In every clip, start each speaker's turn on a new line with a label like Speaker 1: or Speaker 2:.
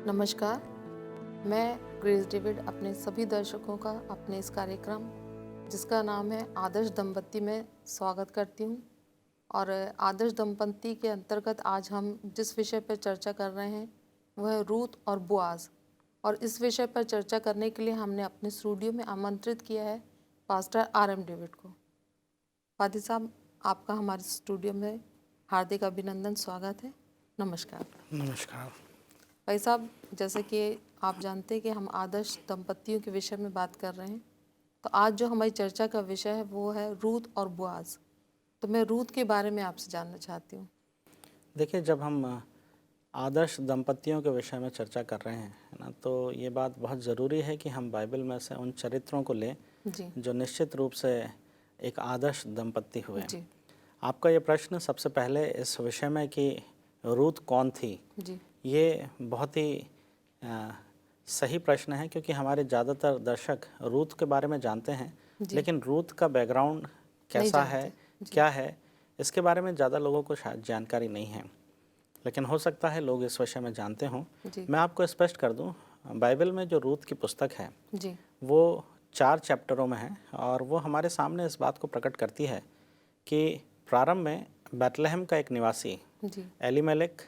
Speaker 1: नमस्कार, मैं grace David अपने सभी दर्शकों का अपने इस कार्यक्रम जिसका नाम है आदर्श दंपत्ति में स्वागत करती हूँ। और आदर्श दंपत्ति के अंतर्गत आज हम जिस विषय पर चर्चा कर रहे हैं वह है रूथ और बोआज। और इस विषय पर चर्चा करने के लिए हमने अपने स्टूडियो में आमंत्रित किया है पास्टर RM डेविड को। पादी साहब, आपका हमारे स्टूडियो में हार्दिक अभिनंदन, स्वागत है। नमस्कार।
Speaker 2: नमस्कार।
Speaker 1: भाई साहब, जैसे कि आप जानते हैं कि हम आदर्श दंपत्तियों के विषय में बात कर रहे हैं, तो आज जो हमारी चर्चा का विषय है वो है रूथ और बोआज। तो मैं रूथ के बारे में आपसे जानना चाहती हूँ।
Speaker 2: देखिए, जब हम आदर्श दंपतियों के विषय में चर्चा कर रहे हैं, है ना, तो ये बात बहुत ज़रूरी है कि हम बाइबल में से उन चरित्रों को लें
Speaker 1: जी
Speaker 2: जो निश्चित रूप से एक आदर्श दंपत्ति हुए।
Speaker 1: जी
Speaker 2: आपका ये प्रश्न सबसे पहले इस विषय में कि रूथ कौन थी,
Speaker 1: जी
Speaker 2: ये बहुत ही सही प्रश्न है, क्योंकि हमारे ज़्यादातर दर्शक रूथ के बारे में जानते हैं,
Speaker 1: जी
Speaker 2: लेकिन रूथ का बैकग्राउंड
Speaker 1: नहीं
Speaker 2: कैसा
Speaker 1: जानते।
Speaker 2: है,
Speaker 1: जी
Speaker 2: क्या है, इसके बारे में ज़्यादा लोगों को शायद जानकारी नहीं है। लेकिन हो सकता है लोग इस विषय में जानते हों।
Speaker 1: जी
Speaker 2: मैं आपको स्पष्ट कर दूं, बाइबल में जो रूथ की पुस्तक है
Speaker 1: जी
Speaker 2: वो 4 चैप्टरों में है, और वो हमारे सामने इस बात को प्रकट करती है कि प्रारंभ में बैतलहम का एक निवासी
Speaker 1: जी
Speaker 2: एलीमेलेक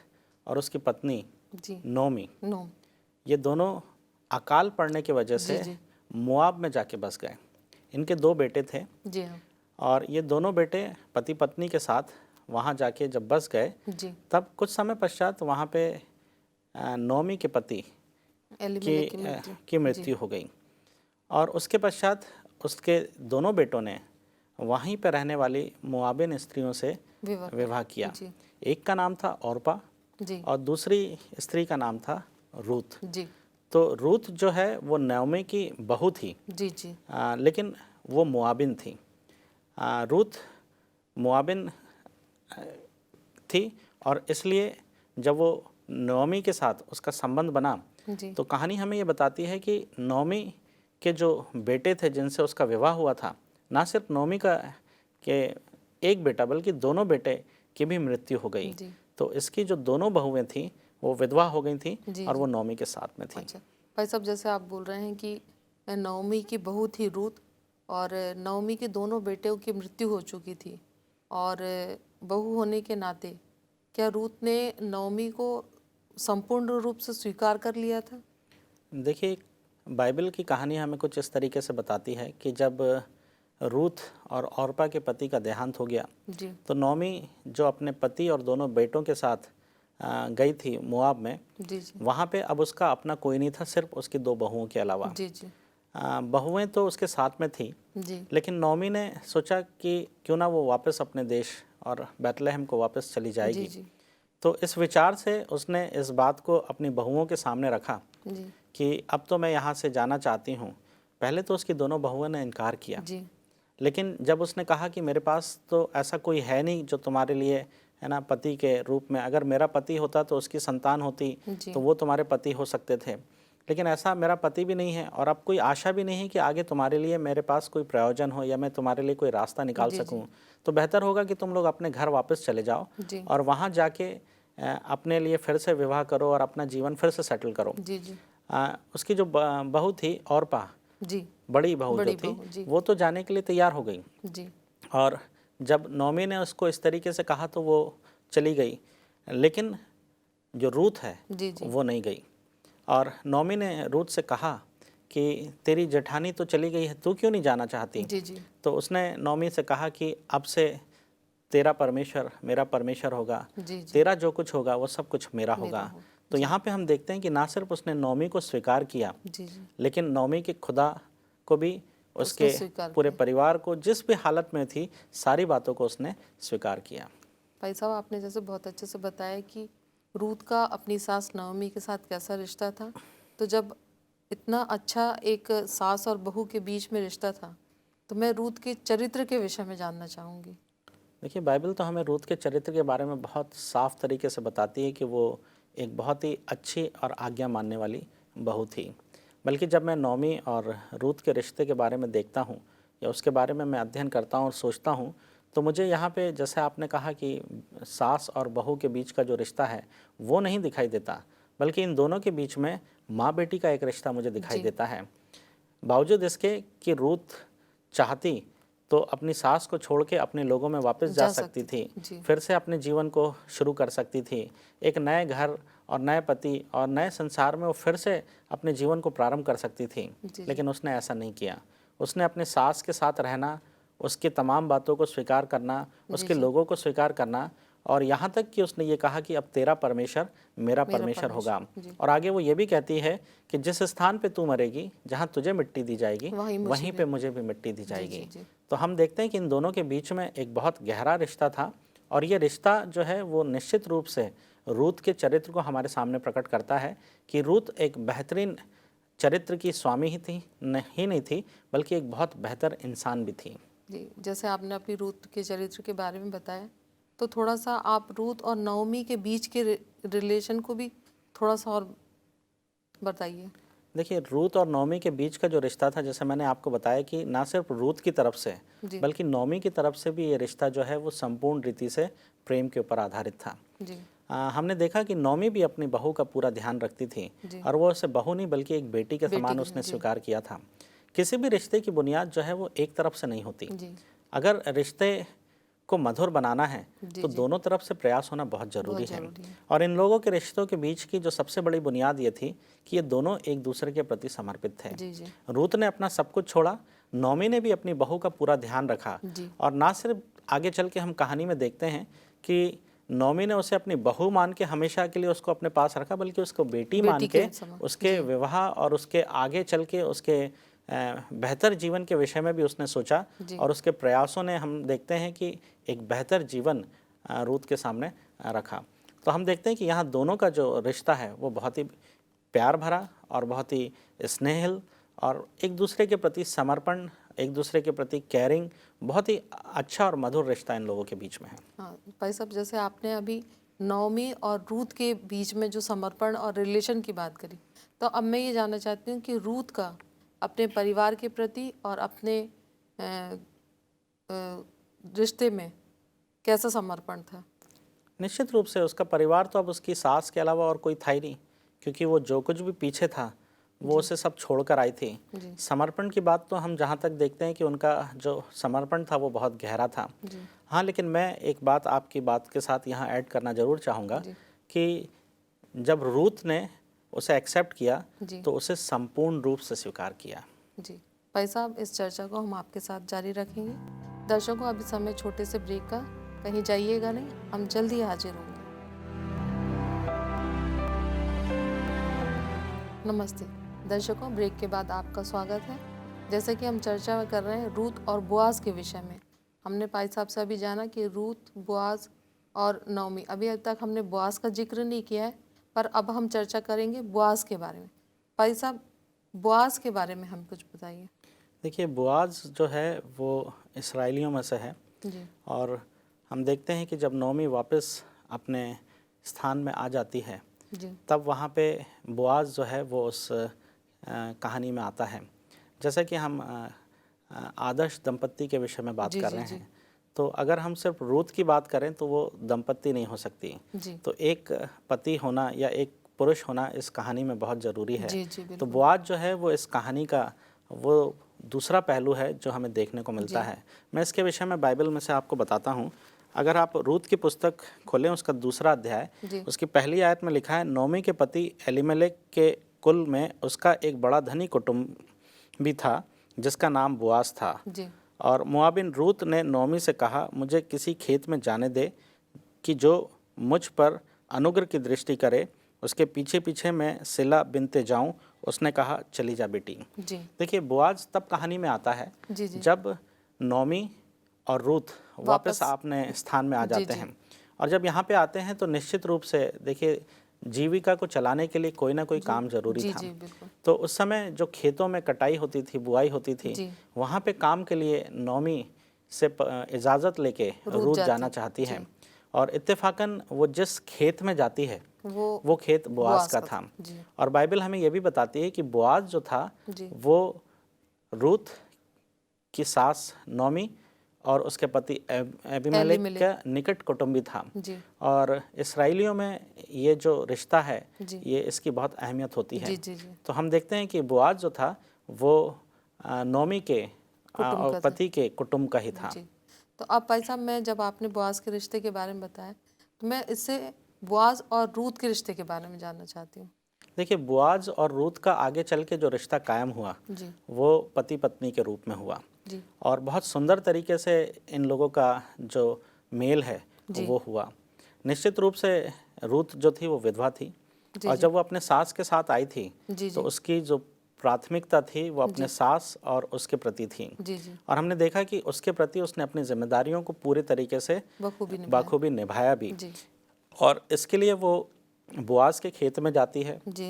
Speaker 2: और उसकी पत्नी
Speaker 1: जी
Speaker 2: नोमी,
Speaker 1: नो
Speaker 2: ये दोनों अकाल पड़ने की वजह
Speaker 1: जी
Speaker 2: से
Speaker 1: जी
Speaker 2: मोआब में जाके बस गए। इनके 2 बेटे थे,
Speaker 1: जी हाँ
Speaker 2: और ये दोनों बेटे पति पत्नी के साथ वहाँ जाके जब बस गए,
Speaker 1: जी
Speaker 2: तब कुछ समय पश्चात वहाँ पे नोमी के पति
Speaker 1: एलीमेलेक की मृत्यु।
Speaker 2: की
Speaker 1: जी
Speaker 2: मृत्यु हो गई। और उसके पश्चात उसके दोनों बेटों ने वहीं पर रहने वाली मोआबिन स्त्रियों से
Speaker 1: विवाह
Speaker 2: विवाह किया।
Speaker 1: जी
Speaker 2: एक का नाम था औरपा
Speaker 1: जी
Speaker 2: और दूसरी स्त्री का नाम था रूथ।
Speaker 1: जी
Speaker 2: तो रूथ जो है वो नयोमी की बहू थी,
Speaker 1: जी जी
Speaker 2: लेकिन वो मोआबिन थी। रूथ मोआबिन थी, और इसलिए जब वो नोमी के साथ उसका संबंध बना,
Speaker 1: जी
Speaker 2: तो कहानी हमें ये बताती है कि नोमी के जो बेटे थे जिनसे उसका विवाह हुआ था, ना सिर्फ नोमी का के एक बेटा बल्कि दोनों बेटे की भी मृत्यु हो गई।
Speaker 1: जी
Speaker 2: तो इसकी जो दोनों बहुएं थीं वो विधवा हो गई थीं,
Speaker 1: जी
Speaker 2: और वो
Speaker 1: जी
Speaker 2: नोमी के साथ में थीं।
Speaker 1: अच्छा भाई साहब, जैसे आप बोल रहे हैं कि नवमी की बहू थी रूथ, और नवमी के दोनों बेटों की मृत्यु हो चुकी थी, और बहू होने के नाते क्या रूथ ने नवमी को संपूर्ण रूप से स्वीकार कर लिया था?
Speaker 2: देखिए, बाइबल की कहानी हमें कुछ इस तरीके से बताती है कि जब रूथ और औरपा के पति का देहांत हो गया,
Speaker 1: जी
Speaker 2: तो नोमी जो अपने पति और दोनों बेटों के साथ गई थी मोआब में,
Speaker 1: जी जी
Speaker 2: वहाँ पे अब उसका अपना कोई नहीं था, सिर्फ उसकी 2 बहुओं के अलावा।
Speaker 1: जी जी
Speaker 2: बहुएं तो उसके साथ में थी,
Speaker 1: जी
Speaker 2: लेकिन नोमी ने सोचा कि क्यों ना वो वापस अपने देश और बैतलहम को वापस चली
Speaker 1: जी
Speaker 2: जाएगी।
Speaker 1: जी
Speaker 2: तो इस विचार से उसने इस बात को अपनी बहुओं के सामने रखा
Speaker 1: जी
Speaker 2: कि अब तो मैं यहाँ से जाना चाहती हूँ। पहले तो उसकी दोनों बहुओं ने इनकार किया,
Speaker 1: जी
Speaker 2: लेकिन जब उसने कहा कि मेरे पास तो ऐसा कोई है नहीं जो तुम्हारे लिए, है ना, पति के रूप में, अगर मेरा पति होता तो उसकी संतान होती
Speaker 1: जी
Speaker 2: तो वो तुम्हारे पति हो सकते थे, लेकिन ऐसा मेरा पति भी नहीं है, और अब कोई आशा भी नहीं है कि आगे तुम्हारे लिए मेरे पास कोई प्रयोजन हो या मैं तुम्हारे लिए कोई रास्ता निकाल
Speaker 1: जी जी
Speaker 2: सकूं। तो बेहतर होगा कि तुम लोग अपने घर वापस चले जाओ
Speaker 1: जी
Speaker 2: और वहाँ जाके अपने लिए फिर से विवाह करो और अपना जीवन फिर से सेटल करो।
Speaker 1: जी जी
Speaker 2: उसकी जो बहू थी औरपा,
Speaker 1: जी
Speaker 2: बड़ी बहू जो
Speaker 1: बड़ी
Speaker 2: थी,
Speaker 1: बहू जी
Speaker 2: वो तो जाने के लिए तैयार हो गई,
Speaker 1: जी
Speaker 2: और जब नोमी ने उसको इस तरीके से कहा तो वो चली गई, लेकिन जो रूथ है
Speaker 1: जी जी
Speaker 2: वो नहीं गई। और नोमी ने रूथ से कहा कि तेरी जेठानी तो चली गई है, तू क्यों नहीं जाना चाहती?
Speaker 1: जी जी
Speaker 2: तो उसने नोमी से कहा कि अब से तेरा परमेश्वर मेरा परमेश्वर होगा,
Speaker 1: जी जी
Speaker 2: तेरा जो कुछ होगा वो सब कुछ मेरा
Speaker 1: मेरा
Speaker 2: होगा।
Speaker 1: हो
Speaker 2: तो
Speaker 1: जी
Speaker 2: यहाँ पे हम देखते हैं कि ना सिर्फ उसने नोमी को स्वीकार किया,
Speaker 1: जी जी
Speaker 2: लेकिन नोमी के खुदा को भी,
Speaker 1: उसने
Speaker 2: उसके
Speaker 1: स्वीकार
Speaker 2: पूरे
Speaker 1: किया।
Speaker 2: परिवार को, जिस भी हालत में थी, सारी बातों को उसने स्वीकार किया।
Speaker 1: भाई साहब, आपने जैसे बहुत अच्छे से बताया कि रूथ का अपनी सास नवमी के साथ कैसा रिश्ता था। तो जब इतना अच्छा एक सास और बहू के बीच में रिश्ता था, तो मैं रूथ के चरित्र के विषय में जानना चाहूँगी।
Speaker 2: देखिए, बाइबल तो हमें रूथ के चरित्र के बारे में बहुत साफ तरीके से बताती है कि वो एक बहुत ही अच्छी और आज्ञा मानने वाली बहू थी। बल्कि जब मैं नोमी और रूथ के रिश्ते के बारे में देखता हूँ या उसके बारे में मैं अध्ययन करता हूँ और सोचता हूँ, तो मुझे यहाँ पे, जैसे आपने कहा कि सास और बहू के बीच का जो रिश्ता है वो नहीं दिखाई देता, बल्कि इन दोनों के बीच में माँ बेटी का एक रिश्ता मुझे दिखाई
Speaker 1: जी।
Speaker 2: देता है। बावजूद इसके कि रूथ चाहती तो अपनी सास को छोड़ के अपने लोगों में वापस जा सकती थी,
Speaker 1: जी।
Speaker 2: फिर से अपने जीवन को शुरू कर सकती थी, एक नए घर और नए पति और नए संसार में वो फिर से अपने जीवन को प्रारंभ कर सकती थी।
Speaker 1: जी।
Speaker 2: लेकिन उसने ऐसा नहीं किया। उसने अपने सास के साथ रहना, उसकी तमाम बातों को स्वीकार करना, उसके
Speaker 1: जी।
Speaker 2: लोगों को स्वीकार करना, और यहाँ तक कि उसने ये कहा कि अब तेरा परमेश्वर मेरा परमेश्वर होगा।
Speaker 1: जी।
Speaker 2: और आगे वो ये भी कहती है कि जिस स्थान पे तू मरेगी, जहाँ तुझे मिट्टी दी जाएगी, वहीं पे मुझे भी मिट्टी दी जाएगी।
Speaker 1: जी।
Speaker 2: तो हम देखते हैं कि इन दोनों के बीच में एक बहुत गहरा रिश्ता था, और ये रिश्ता जो है वो निश्चित रूप से रूथ के चरित्र को हमारे सामने प्रकट करता है कि रूथ एक बेहतरीन चरित्र की स्वामी ही थी, नहीं थी, बल्कि एक बहुत बेहतर इंसान भी थी।
Speaker 1: जी, जैसे आपने अपनी रूथ के चरित्र के बारे में बताया, तो थोड़ा सा आप रूथ और नओमी के बीच के रिलेशन को भी थोड़ा सा और बताइए।
Speaker 2: देखिए, रूथ और नोमी के बीच का जो रिश्ता था, जैसे मैंने आपको बताया कि ना सिर्फ रूथ की तरफ से
Speaker 1: जी।
Speaker 2: बल्कि नोमी की तरफ से भी ये रिश्ता जो है वो संपूर्ण रीति से प्रेम के ऊपर आधारित था।
Speaker 1: जी।
Speaker 2: हमने देखा कि नोमी भी अपनी बहू का पूरा ध्यान रखती थी,
Speaker 1: जी।
Speaker 2: और वो उसे बहू नहीं बल्कि एक बेटी के समान उसने
Speaker 1: जी।
Speaker 2: स्वीकार किया था। किसी भी रिश्ते की बुनियाद जो है वो एक तरफ से नहीं होती।
Speaker 1: जी।
Speaker 2: अगर रिश्ते को मधुर बनाना है
Speaker 1: जी।
Speaker 2: तो
Speaker 1: जी।
Speaker 2: दोनों तरफ से प्रयास होना बहुत ज़रूरी
Speaker 1: बहुत
Speaker 2: है।
Speaker 1: ज़रूरी है।
Speaker 2: और इन लोगों के रिश्तों के बीच की जो सबसे बड़ी बुनियाद ये थी कि ये दोनों एक दूसरे के प्रति समर्पित थे।
Speaker 1: जी। जी।
Speaker 2: रूथ ने अपना सब कुछ छोड़ा, नोमी ने भी अपनी बहू का पूरा ध्यान रखा।
Speaker 1: जी।
Speaker 2: और ना सिर्फ आगे चल के हम कहानी में देखते हैं कि नोमी ने उसे अपनी बहू मान के हमेशा के लिए उसको अपने पास रखा, बल्कि उसको बेटी मान के उसके विवाह और उसके आगे चल के उसके बेहतर जीवन के विषय में भी उसने सोचा। और उसके प्रयासों ने हम देखते हैं कि एक बेहतर जीवन रूथ के सामने रखा। तो हम देखते हैं कि यहाँ दोनों का जो रिश्ता है वो बहुत ही प्यार भरा और बहुत ही स्नेहिल और एक दूसरे के प्रति समर्पण, एक दूसरे के प्रति केयरिंग, बहुत ही अच्छा और मधुर रिश्ता इन लोगों के बीच में है।
Speaker 1: हाँ भाई साहब, जैसे आपने अभी नओमी और रूथ के बीच में जो समर्पण और रिलेशन की बात करी, तो अब मैं ये जानना चाहती हूँ कि रूथ का अपने परिवार के प्रति और अपने रिश्ते में कैसा समर्पण था?
Speaker 2: निश्चित रूप से उसका परिवार तो अब उसकी सास के अलावा और कोई था ही नहीं, क्योंकि वो जो कुछ भी पीछे था वो उसे सब छोड़कर आई थी। समर्पण की बात तो हम जहाँ तक देखते हैं कि उनका जो समर्पण था वो बहुत गहरा था। हाँ, लेकिन मैं एक बात आपकी बात के साथ यहाँ ऐड करना ज़रूर चाहूँगा कि जब रूथ ने उसे एक्सेप्ट किया तो उसे संपूर्ण रूप से स्वीकार किया।
Speaker 1: जी भाई साहब, इस चर्चा को हम आपके साथ जारी रखेंगे। दर्शकों, अभी समय छोटे से ब्रेक का, कहीं जाइएगा नहीं, हम जल्दी हाजिर होंगे। नमस्ते दर्शकों, ब्रेक के बाद आपका स्वागत है। जैसे कि हम चर्चा कर रहे हैं रूथ और बोआज के विषय में। हमने भाई साहब से अभी जाना कि रूथ, बोआज और नओमी। अभी तक हमने बोआज का जिक्र नहीं किया है, पर अब हम चर्चा करेंगे बोआज के बारे में। भाई साहब, बोआज के बारे में हम कुछ बताइए।
Speaker 2: देखिए, बोआज जो है वो इस्राएलियों में से है।
Speaker 1: जी।
Speaker 2: और हम देखते हैं कि जब नओमी वापस अपने स्थान में आ जाती है
Speaker 1: जी।
Speaker 2: तब वहाँ पे बोआज जो है वो उस कहानी में आता है। जैसा कि हम आदर्श दंपत्ति के विषय में बात कर रहे हैं, तो अगर हम सिर्फ रूथ की बात करें तो वो दंपत्ति नहीं हो सकती। तो एक पति होना या एक पुरुष होना इस कहानी में बहुत ज़रूरी है। तो बोआज जो है वो इस कहानी का वो दूसरा पहलू है जो हमें देखने को मिलता है। मैं इसके विषय में बाइबल में से आपको बताता हूँ। अगर आप रूथ की पुस्तक खोलें, उसका दूसरा अध्याय, उसकी पहली आयत में लिखा है, नोमी के पति एलीमेलेक के कुल में उसका एक बड़ा धनी कुटुंब भी था जिसका नाम बोआज था। और मोआबिन रूथ ने नोमी से कहा, मुझे किसी खेत में जाने दे कि जो मुझ पर अनुग्रह की दृष्टि करे, उसके पीछे पीछे मैं सिला बिनते जाऊं। उसने कहा, चली जा बेटी। देखिए, बोआज तब कहानी में आता है जब नोमी और रूथ वापस अपने स्थान में आ जाते हैं। और जब यहाँ पे आते हैं तो निश्चित रूप से देखिए, जीविका को चलाने के लिए कोई ना कोई काम जरूरी था। तो उस समय जो खेतों में कटाई होती थी, बुआई होती थी, वहाँ पे काम के लिए नोमी से इजाज़त लेके रूथ जाना चाहती है। और इत्तेफाकन वो जिस खेत में जाती है वो खेत बोआज का था। और बाइबल हमें ये भी बताती है कि बोआज जो था वो रूथ की सास नोमी और उसके पति एबीमेलेक
Speaker 1: एलीमेलेक।
Speaker 2: का निकट कुटुंबी था।
Speaker 1: जी
Speaker 2: और इसराइलियों में ये जो रिश्ता है
Speaker 1: जी
Speaker 2: ये इसकी बहुत अहमियत होती है।
Speaker 1: जी जी जी
Speaker 2: तो हम देखते हैं कि बोआज जो था वो नोमी के
Speaker 1: कुटुंब
Speaker 2: और
Speaker 1: का था।
Speaker 2: पति के कुटुंब का ही था।
Speaker 1: जी। तो अब भाई साहब, मैं जब आपने बोआज के रिश्ते के बारे में बताया, तो मैं इससे बोआज और रूथ के रिश्ते के बारे में जानना चाहती हूँ।
Speaker 2: देखिए, बोआज और रूथ का आगे चल के जो रिश्ता कायम हुआ
Speaker 1: जी
Speaker 2: वो पति पत्नी के रूप में हुआ
Speaker 1: जी
Speaker 2: और बहुत सुंदर तरीके से इन लोगों का जो मेल है
Speaker 1: जी
Speaker 2: वो हुआ। निश्चित रूप से रूथ जो थी वो विधवा थी
Speaker 1: जी
Speaker 2: और
Speaker 1: जी
Speaker 2: जब वो अपने सास के साथ आई थी
Speaker 1: जी
Speaker 2: तो
Speaker 1: जी
Speaker 2: उसकी जो प्राथमिकता थी वो अपने
Speaker 1: जी
Speaker 2: सास और उसके प्रति थी।
Speaker 1: जी जी
Speaker 2: और हमने देखा कि उसके प्रति उसने अपनी जिम्मेदारियों को पूरे तरीके से
Speaker 1: बखूबी निभाया।
Speaker 2: बाखूबी निभाया भी।
Speaker 1: जी
Speaker 2: और इसके लिए वो बोआज के खेत में जाती है,
Speaker 1: जी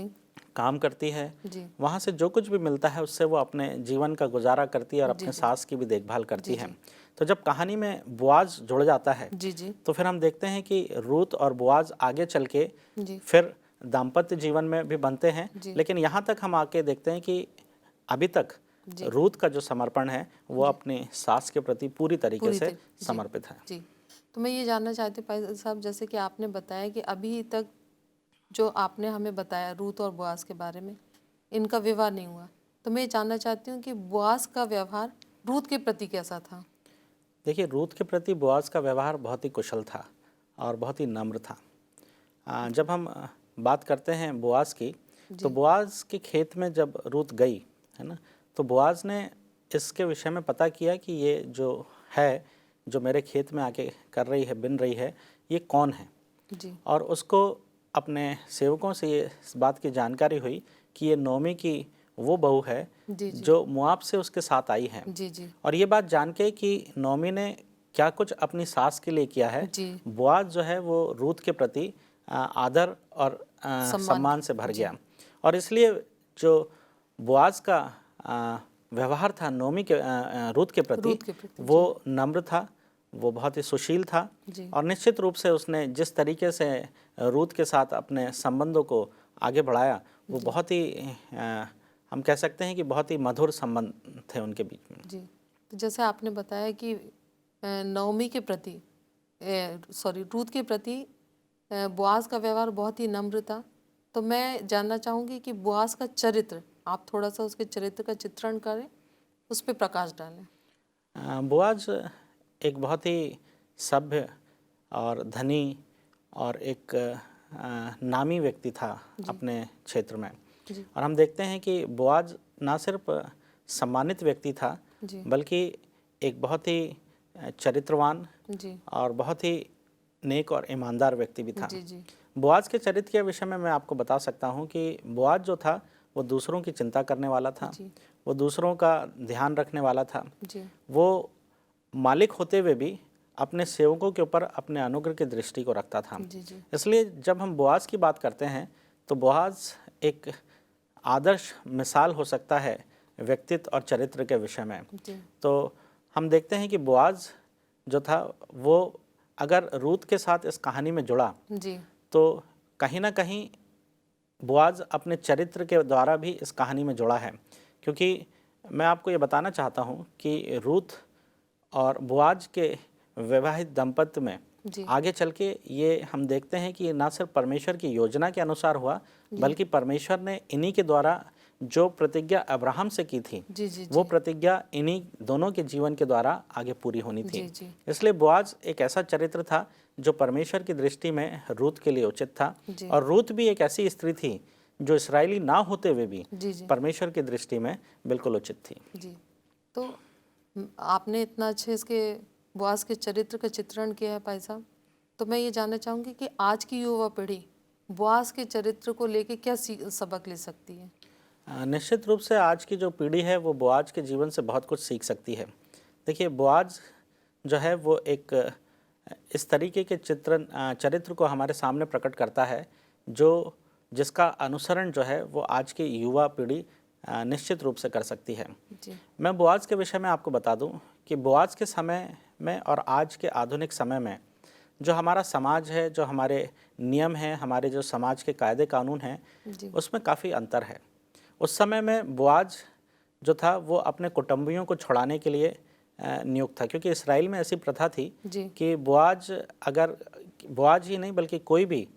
Speaker 2: काम करती है,
Speaker 1: जी
Speaker 2: वहाँ से जो कुछ भी मिलता है उससे वो अपने जीवन का गुजारा करती है और
Speaker 1: जी
Speaker 2: अपने
Speaker 1: जी
Speaker 2: सास की भी देखभाल करती
Speaker 1: जी
Speaker 2: है।
Speaker 1: जी
Speaker 2: तो जब कहानी में बोआज जुड़ जाता है
Speaker 1: जी जी
Speaker 2: तो फिर हम देखते हैं कि रूथ और बोआज आगे चल के
Speaker 1: जी
Speaker 2: फिर दाम्पत्य जीवन में भी बनते हैं।
Speaker 1: जी
Speaker 2: लेकिन यहाँ तक हम आके देखते हैं कि अभी तक
Speaker 1: जी
Speaker 2: रूथ का जो समर्पण है वो अपने सास के प्रति पूरी तरीके से
Speaker 1: जी
Speaker 2: समर्पित है।
Speaker 1: जी। तो मैं ये जानना चाहती हूँ भाई साहब, जैसे कि आपने बताया कि अभी तक जो आपने हमें बताया रूथ और बोआज के बारे में, इनका विवाह नहीं हुआ, तो मैं ये जानना चाहती हूँ कि बोआज का व्यवहार रूथ के प्रति कैसा था।
Speaker 2: देखिए, रूथ के प्रति बोआज का व्यवहार बहुत ही कुशल था और बहुत ही नम्र था। जब हम बात करते हैं बोआज की, तो
Speaker 1: जी
Speaker 2: बोआज के खेत में जब रूथ गई है ना, तो बोआज ने इसके विषय में पता किया कि ये जो है, जो मेरे खेत में आके कर रही है, बिन रही है, ये कौन है।
Speaker 1: जी
Speaker 2: और उसको अपने सेवकों से ये इस बात की जानकारी हुई कि ये नोमी की वो बहू है
Speaker 1: जी जी
Speaker 2: जो मुआब से उसके साथ आई है।
Speaker 1: जी जी
Speaker 2: और ये बात जान के कि नोमी ने क्या कुछ अपनी सास के लिए किया है,
Speaker 1: जी
Speaker 2: बोआज जो है वो रूथ के प्रति आदर और
Speaker 1: सम्मान
Speaker 2: सम्मान से भर
Speaker 1: जी
Speaker 2: गया। और इसलिए जो बोआज का व्यवहार था नोमी के रूथ के प्रति,
Speaker 1: रूथ के प्रति
Speaker 2: वो नम्र था, वो बहुत ही सुशील था।
Speaker 1: जी
Speaker 2: और निश्चित रूप से उसने जिस तरीके से रूथ के साथ अपने संबंधों को आगे बढ़ाया वो बहुत ही हम कह सकते हैं कि बहुत ही मधुर संबंध थे उनके बीच में।
Speaker 1: जी। तो जैसे आपने बताया कि नवमी के प्रति, सॉरी, रूथ के प्रति बोआज का व्यवहार बहुत ही नम्र था। तो मैं जानना चाहूँगी कि बोआज का चरित्र, आप थोड़ा सा उसके चरित्र का चित्रण करें, उस पर प्रकाश डालें।
Speaker 2: बोआज एक बहुत ही सभ्य और धनी और एक नामी व्यक्ति था अपने क्षेत्र में।
Speaker 1: जी
Speaker 2: और हम देखते हैं कि बोआज ना सिर्फ सम्मानित व्यक्ति था
Speaker 1: जी
Speaker 2: बल्कि एक बहुत ही चरित्रवान
Speaker 1: जी
Speaker 2: और बहुत ही नेक और ईमानदार व्यक्ति भी था।
Speaker 1: जी जी
Speaker 2: बोआज के चरित्र के विषय में मैं आपको बता सकता हूँ कि बोआज जो था वो दूसरों की चिंता करने वाला था,
Speaker 1: जी
Speaker 2: वो दूसरों का ध्यान रखने वाला था।
Speaker 1: जी
Speaker 2: वो मालिक होते हुए भी अपने सेवकों के ऊपर अपने अनुग्रह की दृष्टि को रखता था।
Speaker 1: जी जी
Speaker 2: इसलिए जब हम बोआज की बात करते हैं तो बोआज एक आदर्श मिसाल हो सकता है व्यक्तित्व और चरित्र के विषय में।
Speaker 1: जी
Speaker 2: तो हम देखते हैं कि बोआज जो था वो अगर रूथ के साथ इस कहानी में जुड़ा
Speaker 1: जी
Speaker 2: तो कहीं ना कहीं बोआज अपने चरित्र के द्वारा भी इस कहानी में जुड़ा है। क्योंकि मैं आपको ये बताना चाहता हूँ कि रूथ और बोआज के वैवाहिक दाम्पत्य में
Speaker 1: जी
Speaker 2: आगे चल के ये हम देखते हैं कि ना सिर्फ परमेश्वर की योजना के अनुसार हुआ बल्कि परमेश्वर ने इन्हीं के द्वारा जो प्रतिज्ञा अब्राहम से की थी
Speaker 1: जी जी
Speaker 2: वो प्रतिज्ञा इन्हीं दोनों के जीवन के द्वारा आगे पूरी होनी थी।
Speaker 1: जी जी
Speaker 2: इसलिए बोआज एक ऐसा चरित्र था जो परमेश्वर की दृष्टि में रूथ के लिए उचित था।
Speaker 1: जी
Speaker 2: और रूथ भी एक ऐसी स्त्री थी जो इसराइली ना होते हुए भी
Speaker 1: जी जी
Speaker 2: परमेश्वर की दृष्टि में बिल्कुल उचित थी।
Speaker 1: जी। तो आपने इतना अच्छे इसके बोआज के चरित्र का चित्रण किया है भाई साहब। तो मैं ये जानना चाहूँगी कि आज की युवा पीढ़ी बोआज के चरित्र को लेके क्या सबक ले सकती है।
Speaker 2: निश्चित रूप से आज की जो पीढ़ी है वो बोआज के जीवन से बहुत कुछ सीख सकती है। देखिए, बोआज जो है वो एक इस तरीके के चरित्र को हमारे सामने प्रकट करता है जो जिसका अनुसरण जो है वो आज की युवा पीढ़ी निश्चित रूप से कर सकती है।
Speaker 1: जी
Speaker 2: मैं बोआज के विषय में आपको बता दूं कि बोआज के समय में और आज के आधुनिक समय में जो हमारा समाज है, जो हमारे नियम हैं, हमारे जो समाज के कायदे कानून हैं,
Speaker 1: जी
Speaker 2: उसमें काफ़ी अंतर है। उस समय में बोआज जो था वो अपने कुटुंबियों को छुड़ाने के लिए नियुक्त था, क्योंकि इसराइल में ऐसी प्रथा थी
Speaker 1: जी
Speaker 2: कि बोआज, अगर बोआज ही नहीं बल्कि कोई भी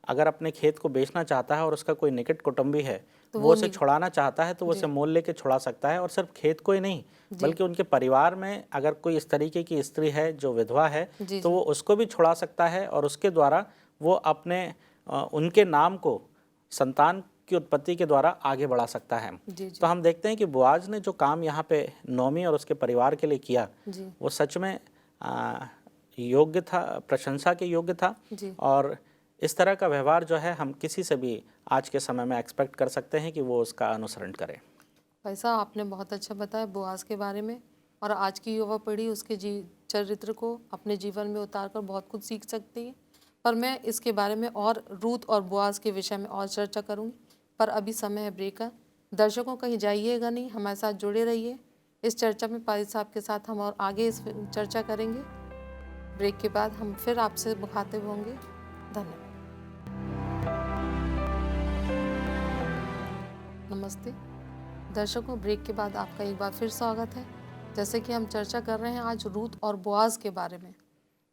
Speaker 2: अगर अपने खेत को बेचना चाहता है और उसका कोई निकट कुटुंबी है
Speaker 1: तो
Speaker 2: वो
Speaker 1: वो
Speaker 2: उसे
Speaker 1: नहीं।
Speaker 2: छुड़ाना चाहता है तो वो
Speaker 1: जी
Speaker 2: उसे मोल लेके छुड़ा सकता है। और सिर्फ खेत को ही नहीं
Speaker 1: जी
Speaker 2: बल्कि उनके परिवार में अगर कोई इस तरीके की स्त्री है जो विधवा है
Speaker 1: जी
Speaker 2: तो
Speaker 1: जी
Speaker 2: वो उसको भी छुड़ा सकता है और उसके द्वारा वो अपने उनके नाम को संतान की उत्पत्ति के द्वारा आगे बढ़ा सकता है।
Speaker 1: जी
Speaker 2: तो
Speaker 1: जी
Speaker 2: हम देखते हैं कि बोआज ने जो काम यहाँ पे नोमी और उसके परिवार के लिए किया
Speaker 1: जी
Speaker 2: वो सच में योग्य था, प्रशंसा के योग्य था।
Speaker 1: जी
Speaker 2: और इस तरह का व्यवहार जो है हम किसी से भी आज के समय में एक्सपेक्ट कर सकते हैं कि वो उसका अनुसरण करे।
Speaker 1: भाई साहब, आपने बहुत अच्छा बताया बोआज के बारे में, और आज की युवा पीढ़ी उसके चरित्र को अपने जीवन में उतारकर बहुत कुछ सीख सकती है। पर मैं इसके बारे में और रूथ और बोआज के विषय में और चर्चा करूंगी, पर अभी समय है ब्रेक का। दर्शकों कहीं जाइएगा नहीं, हमारे साथ जुड़े रहिए। इस चर्चा में पारिक साहब के साथ हम और आगे इस चर्चा करेंगे। ब्रेक के बाद हम फिर आपसे मुखातिब होंगे। धन्यवाद। नमस्ते दर्शकों, ब्रेक के बाद आपका एक बार फिर स्वागत है। जैसे कि हम चर्चा कर रहे हैं आज रूथ और बोआज के बारे में।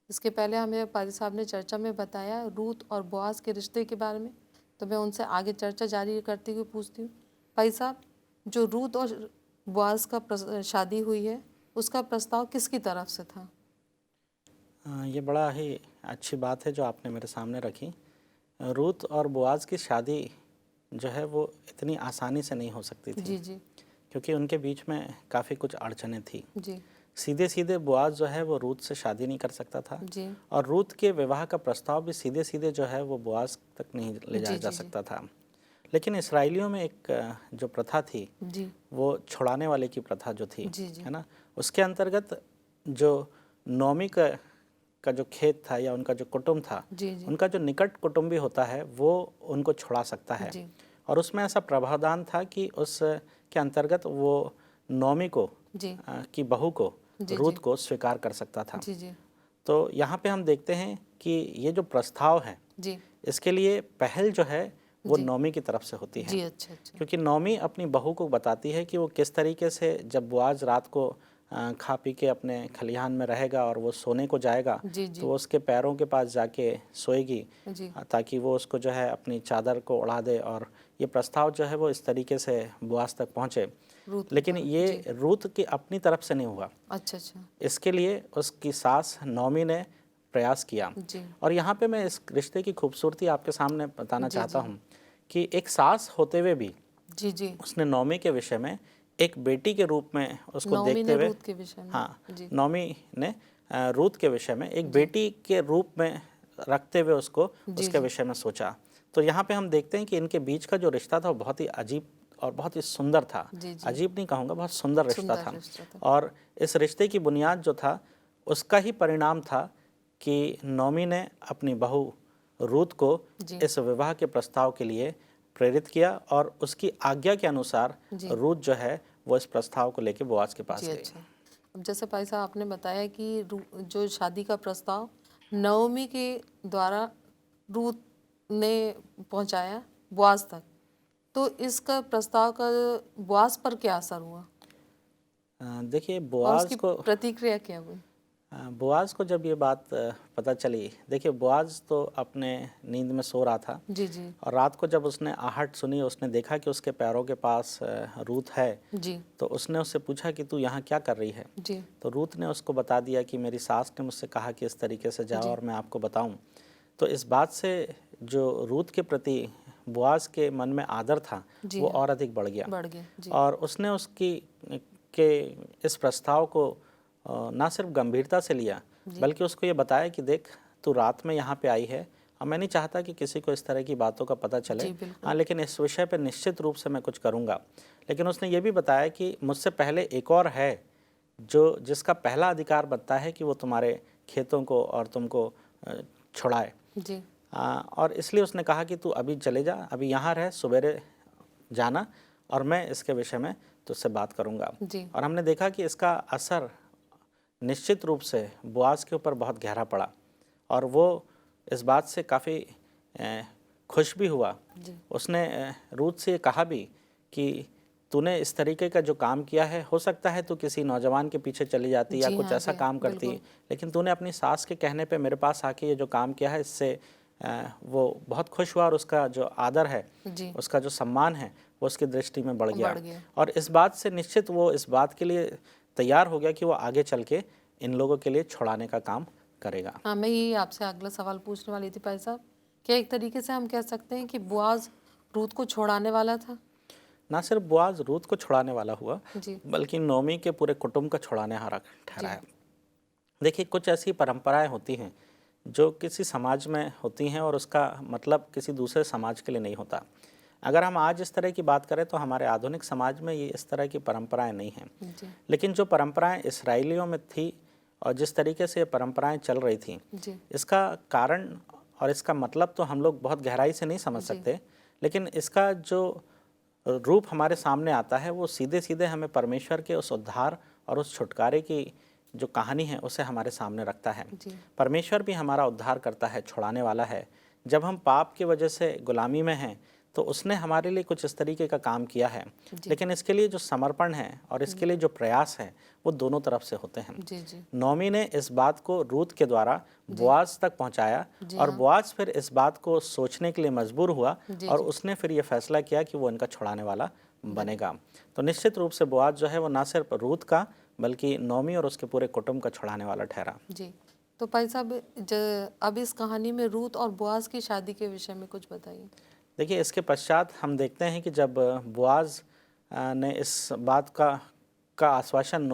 Speaker 1: इसके पहले हमें पारी साहब ने चर्चा में बताया रूथ और बोआज के रिश्ते के बारे में, तो मैं उनसे आगे चर्चा जारी करते हुए पूछती हूँ, भाई साहब, जो रूथ और बोआज का शादी हुई है उसका प्रस्ताव किसकी तरफ से था?
Speaker 2: ये बड़ा ही अच्छी बात है जो आपने मेरे सामने रखी। रूथ और बोआज की शादी जो है वो इतनी आसानी से नहीं हो सकती थी,
Speaker 1: जी जी
Speaker 2: क्योंकि उनके बीच में काफ़ी कुछ अड़चनें थी।
Speaker 1: जी
Speaker 2: सीधे सीधे बोआज जो है वो रूथ से शादी नहीं कर सकता था
Speaker 1: जी
Speaker 2: और रूथ के विवाह का प्रस्ताव भी सीधे सीधे जो है वो बोआज तक नहीं ले जाया
Speaker 1: जी
Speaker 2: जा
Speaker 1: जी
Speaker 2: सकता था। लेकिन इसराइलियों में एक जो प्रथा थी
Speaker 1: जी
Speaker 2: वो छुड़ाने वाले की प्रथा जो थी,
Speaker 1: जी जी
Speaker 2: है ना, उसके अंतर्गत जो नोमी का जो खेत था या उनका जो कुटुंब था,
Speaker 1: जी जी
Speaker 2: उनका जो निकट कुटुंबी होता है वो उनको छुड़ा सकता है।
Speaker 1: जी
Speaker 2: और उसमें ऐसा प्रावधान था कि उस के अंतर्गत वो नोमी को
Speaker 1: जी
Speaker 2: की बहू को,
Speaker 1: जी
Speaker 2: रूथ
Speaker 1: जी
Speaker 2: को स्वीकार कर सकता था।
Speaker 1: जी जी
Speaker 2: तो यहाँ पे हम देखते हैं कि ये जो प्रस्ताव है
Speaker 1: जी
Speaker 2: इसके लिए पहल जो है वो
Speaker 1: जी
Speaker 2: नोमी की तरफ से होती है,
Speaker 1: जी अच्छा अच्छा
Speaker 2: क्योंकि नोमी अपनी बहू को बताती है कि वो किस तरीके से जब बोआज रात को खा पी के अपने खलिहान में रहेगा और वो सोने को जाएगा
Speaker 1: जी
Speaker 2: तो
Speaker 1: जी
Speaker 2: वो उसके पैरों के पास जाके सोएगी,
Speaker 1: जी
Speaker 2: ताकि वो उसको जो है अपनी चादर को उड़ा दे। और ये प्रस्ताव जो है वो इस तरीके से बोआज तक पहुँचे।
Speaker 1: रूथ के
Speaker 2: लेकिन
Speaker 1: द्वारा
Speaker 2: ये
Speaker 1: जी
Speaker 2: रूथ की अपनी तरफ से नहीं हुआ,
Speaker 1: अच्छा अच्छा
Speaker 2: इसके लिए उसकी सास नोमी ने प्रयास किया।
Speaker 1: जी
Speaker 2: और यहाँ पे मैं इस रिश्ते की खूबसूरती आपके सामने बताना
Speaker 1: जी
Speaker 2: चाहता
Speaker 1: जी
Speaker 2: हूँ कि एक सास होते हुए भी
Speaker 1: जी जी
Speaker 2: उसने नोमी के विषय में एक बेटी के रूप में उसको
Speaker 1: नौमी
Speaker 2: देखते
Speaker 1: ने
Speaker 2: हुए,
Speaker 1: रूथ के विषय में
Speaker 2: हाँ,
Speaker 1: जी
Speaker 2: नोमी ने रूथ के विषय में एक
Speaker 1: जी
Speaker 2: बेटी के रूप में रखते हुए उसको
Speaker 1: जी
Speaker 2: उसके
Speaker 1: जी
Speaker 2: विषय में सोचा। तो यहाँ पे हम देखते हैं कि इनके बीच का जो रिश्ता था वो बहुत ही अजीब और बहुत ही सुंदर था।
Speaker 1: जी जी
Speaker 2: अजीब नहीं कहूँगा, बहुत सुंदर रिश्ता
Speaker 1: सुंदर
Speaker 2: था।
Speaker 1: रिश्ता था
Speaker 2: और इस रिश्ते की बुनियाद जो था उसका ही परिणाम था कि नोमी ने अपनी बहू रूथ को
Speaker 1: जी
Speaker 2: इस विवाह के प्रस्ताव के लिए प्रेरित किया और उसकी आज्ञा के अनुसार
Speaker 1: जी
Speaker 2: रूथ जो है वो इस प्रस्ताव को लेके बोआज के पास
Speaker 1: जी
Speaker 2: गई।
Speaker 1: अच्छा। अब जैसे भाई साहब आपने बताया कि जो शादी का प्रस्ताव नवमी के द्वारा रूथ ने पहुंचाया बुआज तक, तो इसका प्रस्ताव का बुआज पर क्या असर हुआ
Speaker 2: देखिए
Speaker 1: और उसकी
Speaker 2: बोआज को,
Speaker 1: प्रतिक्रिया क्या हुई?
Speaker 2: बोआज को जब ये बात पता चली, देखिए बोआज तो अपने नींद में सो रहा था
Speaker 1: जी जी
Speaker 2: और रात को जब उसने आहट सुनी, उसने देखा कि उसके पैरों के पास रूथ है,
Speaker 1: जी
Speaker 2: तो उसने उससे पूछा कि तू यहाँ क्या कर रही है।
Speaker 1: जी
Speaker 2: तो रूथ ने उसको बता दिया कि मेरी सास ने मुझसे कहा कि इस तरीके से जाओ
Speaker 1: जी
Speaker 2: और मैं आपको बताऊं। तो इस बात से जो रूथ के प्रति बोआज के मन में आदर था
Speaker 1: जी
Speaker 2: वो
Speaker 1: हाँ,
Speaker 2: और अधिक बढ़ गया
Speaker 1: बढ़ गया जी
Speaker 2: और उसने उसकी के इस प्रस्ताव को ना सिर्फ गंभीरता से लिया
Speaker 1: जी
Speaker 2: बल्कि उसको ये बताया कि देख, तू रात में यहाँ पे आई है और मैं नहीं चाहता कि किसी को इस तरह की बातों का पता चले,
Speaker 1: जी बिल्कुल
Speaker 2: हाँ, लेकिन इस विषय पर निश्चित रूप से मैं कुछ करूँगा। लेकिन उसने ये भी बताया कि मुझसे पहले एक और है जो जिसका पहला अधिकार बनता है कि वो तुम्हारे खेतों को और तुमको छुड़ाए।
Speaker 1: जी
Speaker 2: और इसलिए उसने कहा कि तू अभी चले जा, अभी यहाँ रह, सवेरे जाना और मैं इसके विषय में तुझसे बात करूँगा।
Speaker 1: जी
Speaker 2: और हमने देखा कि इसका असर निश्चित रूप से बोआज के ऊपर बहुत गहरा पड़ा और वो इस बात से काफ़ी खुश भी हुआ।
Speaker 1: जी
Speaker 2: उसने रूथ से कहा भी कि तूने इस तरीके का जो काम किया है, हो सकता है तू किसी नौजवान के पीछे चली जाती या
Speaker 1: जी
Speaker 2: कुछ
Speaker 1: हाँ,
Speaker 2: ऐसा
Speaker 1: जी,
Speaker 2: काम करती,
Speaker 1: बिल्कुल।
Speaker 2: लेकिन तूने अपनी सास के कहने पे मेरे पास आके ये जो काम किया है, इससे वो बहुत खुश हुआ और उसका जो आदर है,
Speaker 1: जी,
Speaker 2: उसका जो सम्मान है, वो उसकी दृष्टि में बढ़ गया।
Speaker 1: बढ़ गया।
Speaker 2: और इस बात से निश्चित वो इस बात के लिए तैयार हो गया कि वो आगे चल के इन लोगों के लिए छुड़ाने का काम करेगा।
Speaker 1: हाँ, मैं यही आपसे अगला सवाल पूछने वाली थी भाई साहब। क्या एक तरीके से हम कह सकते हैं कि बोआज रूत को छुड़ाने वाला था?
Speaker 2: ना सिर्फ बोआज रूत को छुड़ाने वाला हुआ,
Speaker 1: जी,
Speaker 2: बल्कि नोमी के पूरे कुटुंब का छुड़ाने हारा ठहरा
Speaker 1: जी,
Speaker 2: है। देखिए, कुछ ऐसी परंपराएं होती हैं जो किसी समाज में होती हैं और उसका मतलब किसी दूसरे समाज के लिए नहीं होता। अगर हम आज इस तरह की बात करें तो हमारे आधुनिक समाज में ये इस तरह की परंपराएं नहीं हैं।
Speaker 1: जी,
Speaker 2: लेकिन जो परंपराएं इसराइलियों में थी और जिस तरीके से ये परंपराएं चल रही थी,
Speaker 1: जी,
Speaker 2: इसका कारण और इसका मतलब तो हम लोग बहुत गहराई से नहीं समझ
Speaker 1: जी,
Speaker 2: सकते, लेकिन इसका जो रूप हमारे सामने आता है वो सीधे सीधे हमें परमेश्वर के उस उद्धार और उस छुटकारे की जो कहानी है उसे हमारे सामने रखता है।
Speaker 1: जी,
Speaker 2: परमेश्वर भी हमारा उद्धार करता है, छुड़ाने वाला है। जब हम पाप की वजह से गुलामी में हैं तो उसने हमारे लिए कुछ इस तरीके का काम किया है,
Speaker 1: जी,
Speaker 2: लेकिन इसके लिए जो समर्पण है और इसके लिए जो प्रयास है वो दोनों तरफ से होते हैं।
Speaker 1: जी, जी,
Speaker 2: नोमी ने इस बात को रूत के द्वारा
Speaker 1: जी,
Speaker 2: बोआज तक पहुंचाया
Speaker 1: जी
Speaker 2: और
Speaker 1: हाँ,
Speaker 2: बोआज फिर इस बात को सोचने के लिए मजबूर हुआ
Speaker 1: जी,
Speaker 2: और
Speaker 1: जी,
Speaker 2: उसने फिर ये फैसला किया कि वो इनका छुड़ाने वाला
Speaker 1: बने,
Speaker 2: बनेगा। तो निश्चित रूप से बोआज जो है वो ना सिर्फ रूत का बल्कि नोमी और उसके पूरे कुटुंब का छुड़ाने वाला ठहरा।
Speaker 1: जी। तो भाई साहब अब इस कहानी में रूत और बोआज की शादी के विषय में कुछ बताइए।
Speaker 2: देखिए, इसके पश्चात हम देखते हैं कि जब बोआज ने इस बात का आश्वासन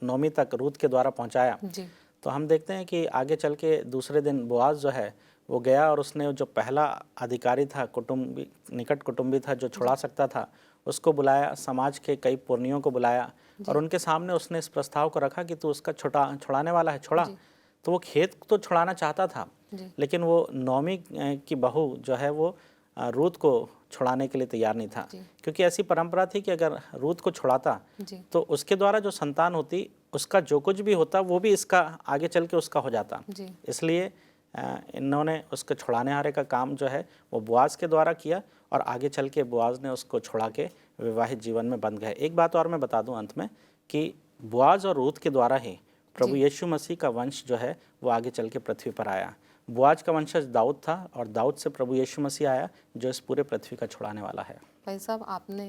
Speaker 2: नोमी तक रूत के द्वारा पहुंचाया,
Speaker 1: जी,
Speaker 2: तो हम देखते हैं कि आगे चल के दूसरे दिन बोआज जो है वो गया और उसने जो पहला अधिकारी था, कुटुंबी, निकट कुटुंबी था जो छुड़ा
Speaker 1: जी,
Speaker 2: सकता था, उसको बुलाया, समाज के कई पुरनियों को बुलाया और
Speaker 1: जी,
Speaker 2: उनके सामने उसने इस प्रस्ताव को रखा कि तू उसका छुड़ाने वाला है, छुड़ा।
Speaker 1: जी,
Speaker 2: तो वो खेत तो छुड़ाना चाहता था,
Speaker 1: जी,
Speaker 2: लेकिन वो नौमी की बहू जो है वो रूत को छुड़ाने के लिए तैयार नहीं था,
Speaker 1: जी,
Speaker 2: क्योंकि ऐसी परंपरा थी कि अगर रूत को छुड़ाता
Speaker 1: जी,
Speaker 2: तो उसके द्वारा जो संतान होती, उसका जो कुछ भी होता वो भी इसका आगे चल के उसका हो जाता।
Speaker 1: जी,
Speaker 2: इसलिए इन्होंने उसके छुड़ाने हारे का काम जो है वो बोआज के द्वारा किया और आगे चल के बोआज ने उसको छुड़ा के विवाहित जीवन में बंध गए। एक बात और मैं बता दूं अंत में कि बोआज और रूत के द्वारा ही प्रभु
Speaker 1: जी।
Speaker 2: यीशु मसीह का वंश जो है वो आगे चल के पृथ्वी पर आया। बोआज का वंशज दाऊद था और दाऊद से प्रभु यीशु मसीह आया जो इस पूरे पृथ्वी का छुड़ाने वाला है।
Speaker 1: भाई साहब, आपने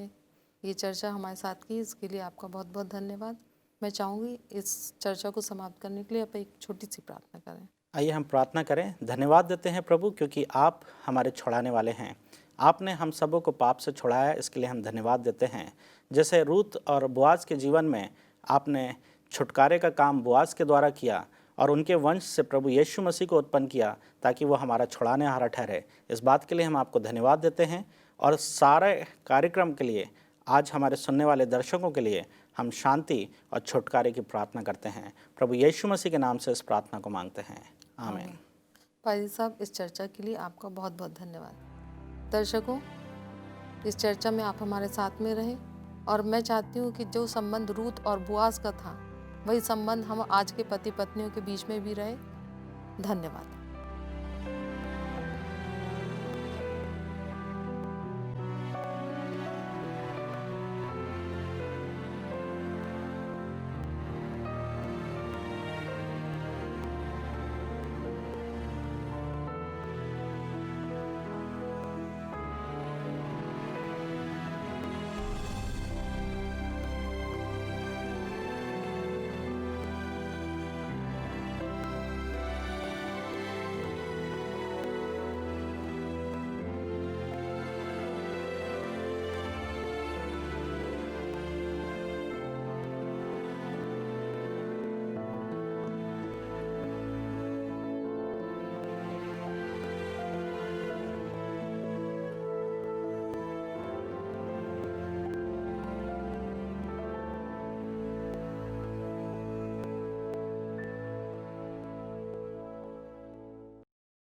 Speaker 1: ये चर्चा हमारे साथ की, इसके लिए आपका बहुत बहुत धन्यवाद। मैं चाहूँगी इस चर्चा को समाप्त करने के लिए आप एक छोटी सी प्रार्थना करें।
Speaker 2: आइए हम प्रार्थना करें। धन्यवाद देते हैं प्रभु, क्योंकि आप हमारे छुड़ाने वाले हैं। आपने हम सबों को पाप से छुड़ाया, इसके लिए हम धन्यवाद देते हैं। जैसे रूत और बोआज के जीवन में आपने छुटकारे का काम बोआज के द्वारा किया और उनके वंश से प्रभु यीशु मसीह को उत्पन्न किया ताकि वो हमारा छुड़ाने हारा ठहरे, इस बात के लिए हम आपको धन्यवाद देते हैं। और सारे कार्यक्रम के लिए, आज हमारे सुनने वाले दर्शकों के लिए हम शांति और छुटकारे की प्रार्थना करते हैं। प्रभु यीशु मसीह के नाम से इस प्रार्थना को मांगते हैं, आमीन।
Speaker 1: भाई साहब, इस चर्चा के लिए आपका बहुत बहुत धन्यवाद। दर्शकों, इस चर्चा में आप हमारे साथ में रहे और मैं चाहती हूँ कि जो संबंध रूत और बोआज का था, वही संबंध हम आज के पति पत्नियों के बीच में भी रहे। धन्यवाद।